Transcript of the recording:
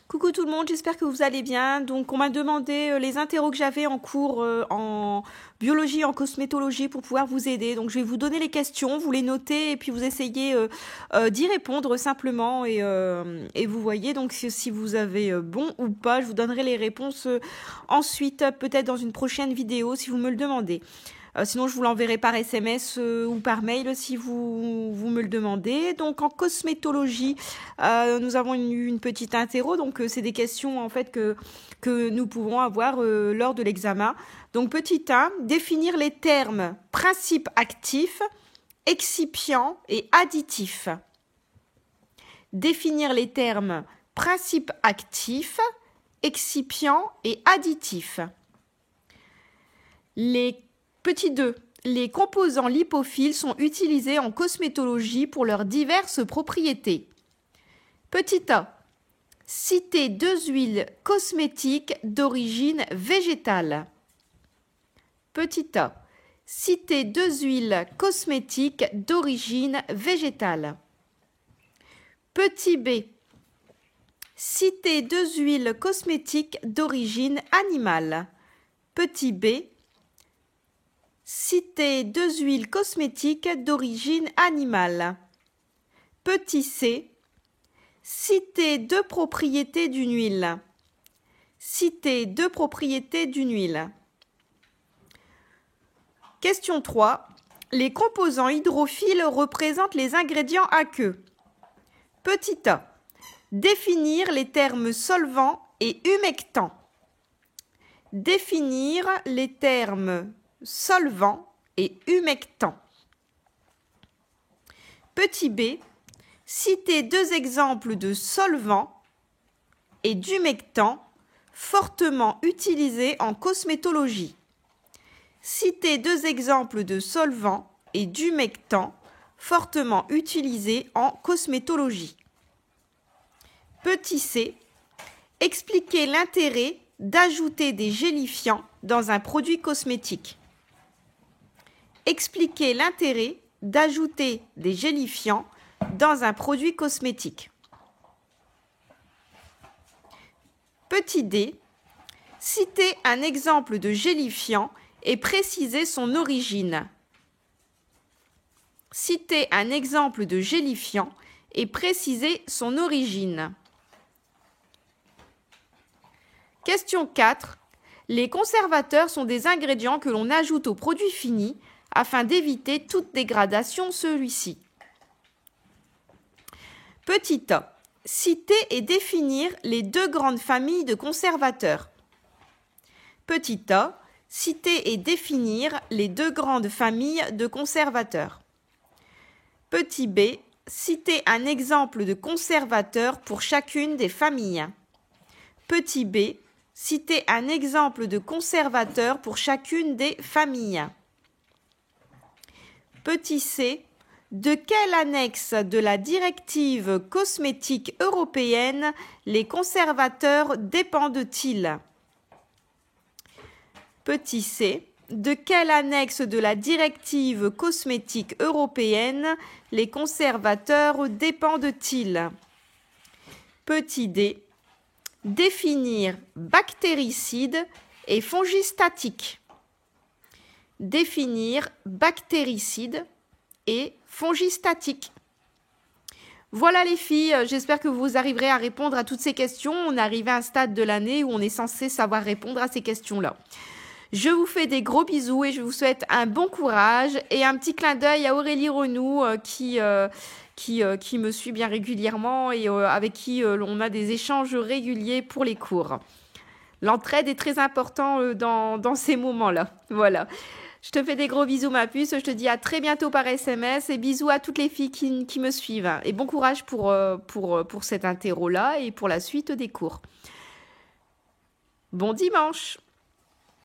Coucou tout le monde, j'espère que vous allez bien. Donc on m'a demandé les interros que j'avais en cours en biologie, en cosmétologie pour pouvoir vous aider. Donc je vais vous donner les questions, vous les notez et puis vous essayez d'y répondre simplement et vous voyez donc si vous avez bon ou pas, je vous donnerai les réponses ensuite peut-être dans une prochaine vidéo si vous me le demandez. Sinon, je vous l'enverrai par SMS ou par mail si vous me le demandez. Donc, en cosmétologie, nous avons eu une petite interro. Donc, c'est des questions en fait que nous pouvons avoir lors de l'examen. Donc, petit 1, définir les termes principe actif, excipient et additif. Définir les termes principe actif, excipient et additif. Petit 2. Les composants lipophiles sont utilisés en cosmétologie pour leurs diverses propriétés. Petit a. Citer 2 huiles cosmétiques d'origine végétale. Petit a. Citer 2 huiles cosmétiques d'origine végétale. Petit b. Citer 2 huiles cosmétiques d'origine animale. Petit b. Citer 2 huiles cosmétiques d'origine animale. Petit c. Citer 2 propriétés d'une huile. Citer 2 propriétés d'une huile. Question 3. Les composants hydrophiles représentent les ingrédients aqueux. Petit a. Définir les termes solvant et humectant. Définir les termes solvant et humectant. Petit b. Citer 2 exemples de solvants et d'humectants fortement utilisés en cosmétologie. Citer 2 exemples de solvants et d'humectants fortement utilisés en cosmétologie. Petit c. Expliquer l'intérêt d'ajouter des gélifiants dans un produit cosmétique. Expliquer l'intérêt d'ajouter des gélifiants dans un produit cosmétique. Petit d. Citer un exemple de gélifiant et préciser son origine. Citer un exemple de gélifiant et préciser son origine. Question 4. Les conservateurs sont des ingrédients que l'on ajoute au produit fini afin d'éviter toute dégradation celui-ci. Petit a. Citer et définir les 2 grandes familles de conservateurs. Petit a. Citer et définir les 2 grandes familles de conservateurs. Petit b. Citer un exemple de conservateur pour chacune des familles. Petit b. Citer un exemple de conservateur pour chacune des familles. Petit c. De quelle annexe de la directive cosmétique européenne les conservateurs dépendent-ils? Petit c. De quelle annexe de la directive cosmétique européenne les conservateurs dépendent-ils? Petit d. Définir bactéricide et fongistatique. Définir bactéricide et fongistatique. Voilà les filles, j'espère que vous arriverez à répondre à toutes ces questions. On est arrivé à un stade de l'année où on est censé savoir répondre à ces questions-là. Je vous fais des gros bisous et je vous souhaite un bon courage et un petit clin d'œil à Aurélie Renou qui me suit bien régulièrement et avec qui on a des échanges réguliers pour les cours. L'entraide est très importante dans ces moments-là. Voilà. Je te fais des gros bisous ma puce, je te dis à très bientôt par SMS et bisous à toutes les filles qui me suivent. Et bon courage pour cet interro-là et pour la suite des cours. Bon dimanche!